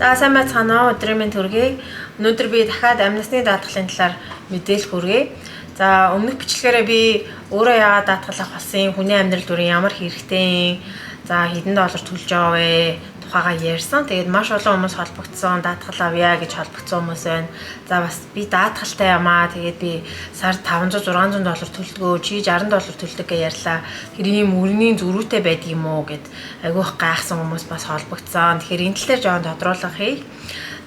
За сайн байцгаана уу. Өдрийн мэнд хүргэе. Өнөөдөр би дахиад амнистны даатгалын талаар мэдээлэл хүргэе. За өмнөх бичлэгээрээ би өөрөө яагаад даатгалах болсон, хүний амьдрал дүрийн ямар хэрэгтэй, за хэдэн доллар төлж байгаа вэ тухайгаа ярьсан. Тэгээд маш олон хүмүүс холбогдсон, даатгал авъя гэж холбогдсон хүмүүс байна. За бас би даатгалтай ямаа. Тэгээд би сард 500-600 доллар төлдөг, чи 60 доллар төлдөг гэж ярьлаа. Тэр ийм өрний зөрүүтэй байдаг юм уу гэд айгүйх гайхсан хүмүүс бас холбогдсон. Тэгэхээр энэ тал дээр жоохон тодруулах хий.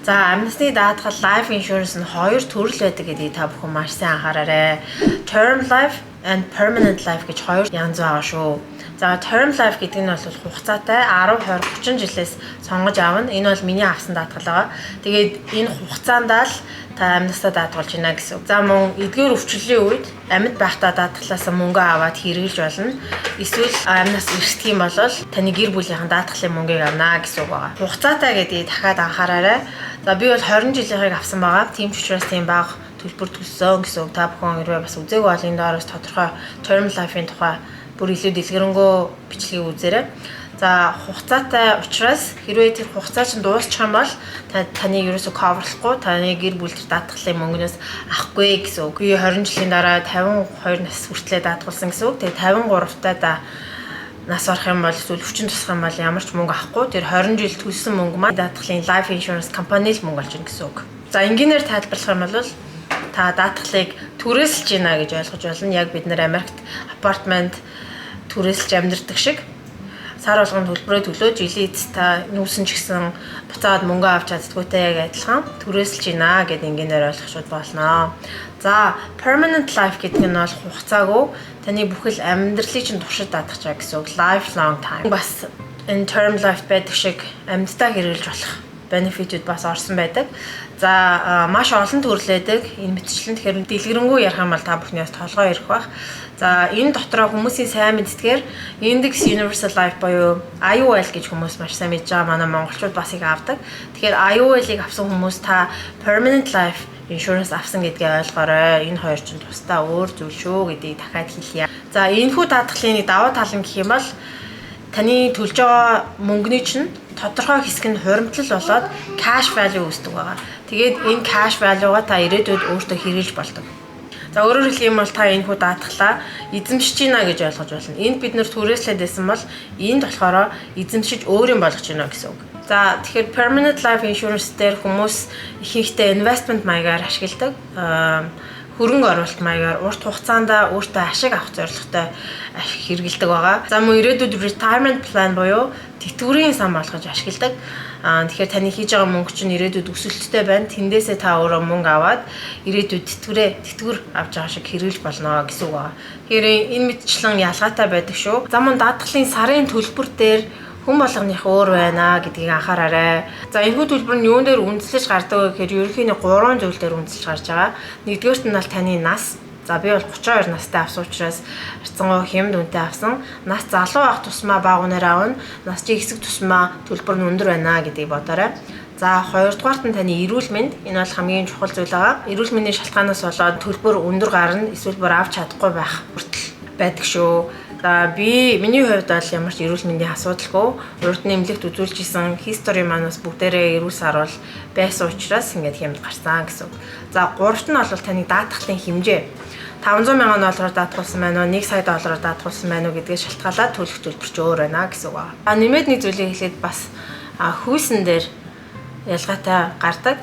За амнистны даатгал life insurance нь хоёр төрөл байдаг гэдгийг та бүхэн маш сайн анхаараарай. Term life and permanent life гэж хоёр янз байгаа шүү. За term life гэдэг нь бол хугацаатай 10, 20, 30 жилээс сонгож аавна. Энэ бол миний авсан даатгал байгаа. Тэгээд энэ хугацаандаа л та амнистаа даатгалж байна гэсэн. За мөн эдгээр өвчлөлийн үед амьд байхдаа даатгалаас мөнгө аваад хэрэгжилж болно. Эсвэл амнаас эрсдэх юм бол таны гэр бүлийнхэн даатгалын мөнгийг авна гэсэн үг байгаа. Хугацаатай гэдгийг дахиад анхаараарай. За би бол 20 жилийнхийг авсан байгаа. Тийм ч учраас тийм бага төлбөр төлсөн гэсэн үг. Та бүхэн хэрвээ бас үзээгүй бол энэ доороос тодорхой term life-ийн тухай бүр илүү дэлгэрэнгүй бичлэгийг үзээрэй. За хугацаатай учраас хэрвээ тэр хугацаа чинь дуусчих юм бол таны ерөөсө cover-лахгүй, таны гэр бүл төр даатгалын мөнгнөөс авахгүй гэсэн үг. Би 20 жилийн дараа 52 нас хүртлээр даатгалсан гэсэн үг. Тэгээ 53 таа нас орох юм бол эсвэл өвчин тусах юм бол ямар ч мөнгө авахгүй. Тэр 20 жил төлсөн мөнгө маань даатгалын life insurance компани л мөнгө олж ийн гэсэн үг. За энгийнээр тайлбарлах юм бол та даатгалыг түрээсэлж гинэ гэж ойлгож болно. Яг бид нэр Америкт апартмент түрээсэлж амьдардаг шиг сар болгон төлбөрөө төлөө жилийн эцэст та нүүсэн ч гэсэн буцаад мөнгө авч чаддгүйтэй яг адилхан түрээсэлж гинэ гэдэг энгийнээр ойлгохшууд болно. За permanent life гэдэг нь бол хугацаагүй таны бүхэл амьдралыг чинь туршид даатгах гэсэн үг. Lifelong time. Бас энэ term life байдаг шиг амьдтаа хэрэгжилж болох benefit-үүд бас орсон байдаг. За маш олон төрлөөдөг энэ мэтчлэн тэгэхээр дэлгэрэнгүй ярих юм бол та бүхнээс толгой ирэх байх. За энэ дотроо хүмүүсийн сайн мэддгээр Index Universal Life буюу IUL гэж хүмүүс маш сайн мэдж байгаа. Манай монголчууд бас их авдаг. Тэгэхээр IUL-ыг авсан хүмүүс та permanent life insurance авсан гэдгээ ойлгоорой. Энэ хоёр ч тусдаа өөр зүйл шүү гэдгийг дахиад хэлье. За энэхүү даатгалын нэг давуу тал нь гэх юм бол таны төлж байгаа мөнгөний чинь тодорхой хэсэг нь хуримтлал болоод cash value үүсдэг байгаа. Тэгээд энэ cash value-га та ирээдүйд өөртөө хэрэгжилж болдог. За өөрөөр хэлэх юм бол та энэ хүү даатгалаа эзэмшиж гинэ гэж ойлгож байна. Энд бид нэр түрээслээд байсан бол энд болохоор эзэмшиж өөрийн болгож гинэ гэсэн үг. За тэгэхээр permanent life insurance дээр хүмүүс ихэнхдээ investment маягаар ашигладаг. Хөрөнгө оруулалт маягаар урт хугацаанд өөртөө ашиг авах зорилготой хэрэгэлдэг байгаа. За мөн ирээдүйд retirement plan буюу тэтгэврийн сан болгож ашигладаг. Тэгэхээр таны хийж байгаа мөнгө чинь ирээдүйд өсөлттэй байна. Тэндээсээ та өөрөө мөнгө аваад ирээдүйд тэтгэвэр авч байгаа шиг хэрэгжилж болно гэсэн үг байна. Тэгэхээр энэ мэдчлэн ялгаатай байдаг шүү. За мөн даатгалын сарын төлбөр дээр хүн болгоных өөр байна гэдгийг анхаараарай. За энэхүү төлбөр нь юун дээр үндэслэж гардаг вэ гэхээр ерөнхийдөө 3 зүйл дээр үндэслэж гарч байгаа. Нэгдүгээрт нь бол таны нас. За би бол 32 настай авсан учраас харьцангуй хямд үнэтэй авсан. Нас залуу байх тусмаа бага үнээр авна. Нас чи хэсэг тусмаа төлбөр нь өндөр байна гэдгийг бодоорой. За хоёрдугаарт нь таны эрүүл мэнд. Энэ бол хамгийн чухал зүйл байгаа. Эрүүл мэндийн шалтгаанаас болоод төлбөр өндөр гарна. Эсвэл бүр авч чадахгүй байх хүртэл байдаг шүү. За миний хувьд бол ямар ч эрүүл мэндийн асуудалгүй урд нэмлэгт үзүүлжсэн history манаас бүгдээрээ эрүүл сар бол байсан учраас ингээд хямд гарсан гэсэн үг. За гуравт нь бол таны даатгалын хэмжээ. 500 мянган доллараар даатгуулсан байна уу, 1 сая доллараар даатгуулсан байна уу гэдгийг шалтгаалаад төлөх төлбөр ч өөр байна гэсэн үг байна. Нэмээд нэг зүйлийг хэлээд бас хүйсэн дээр ялгаатай гардаг.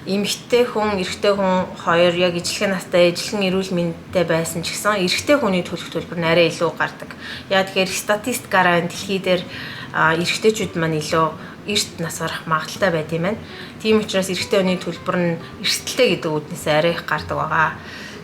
Эмэгтэй хүн, эрэгтэй хүн хоёр яг ижлэх настай, ижлэхэн эрүүл мэндтэй байсан ч гэсэн эрэгтэй хүний төлөх төлбөр нэрээ илүү гардаг. Яа тэгэхээр статистикаараа дэлхий дээр эрэгтэйчүүд маань илүү эрт нас барах магадaltaй байд юм байна. Тийм учраас эрэгтэй хүний төлбөр нь эрсдэлтэй гэдэг үднээс арай их гардаг байгаа.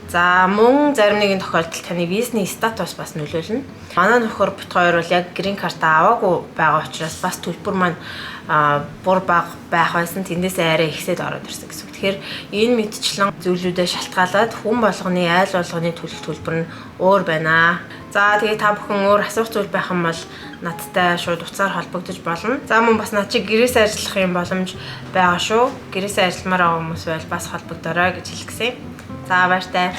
За мөн зарим нэгэн тохиолдолд таны визний статус бас нөлөөлнө. Манай нөхөр бит хоёр бол яг грин картаа аваагүй байгаа учраас бас төлбөр маань бүр бага байх байсан. Тэндээсээ арай ихсээд ороод ирсэн гэсэн үг. Тэгэхээр энэ мэдчлэн зүйлүүдэд шалтгаалаад хүн болгоны айл болгоны төлөх төлбөр нь өөр байна. За тэгээ та бүхэн өөр асуух зүйл байх юм бол надтай шууд утсаар холбогдож болно. За мөн бас над чиг гэрээсээ ажиллах юм боломж байгаа шүү. Гэрээсээ ажилламаар байгаа хүмүүс байл бас холбогдорой гэж хэлэх гэсэн. За баяртай.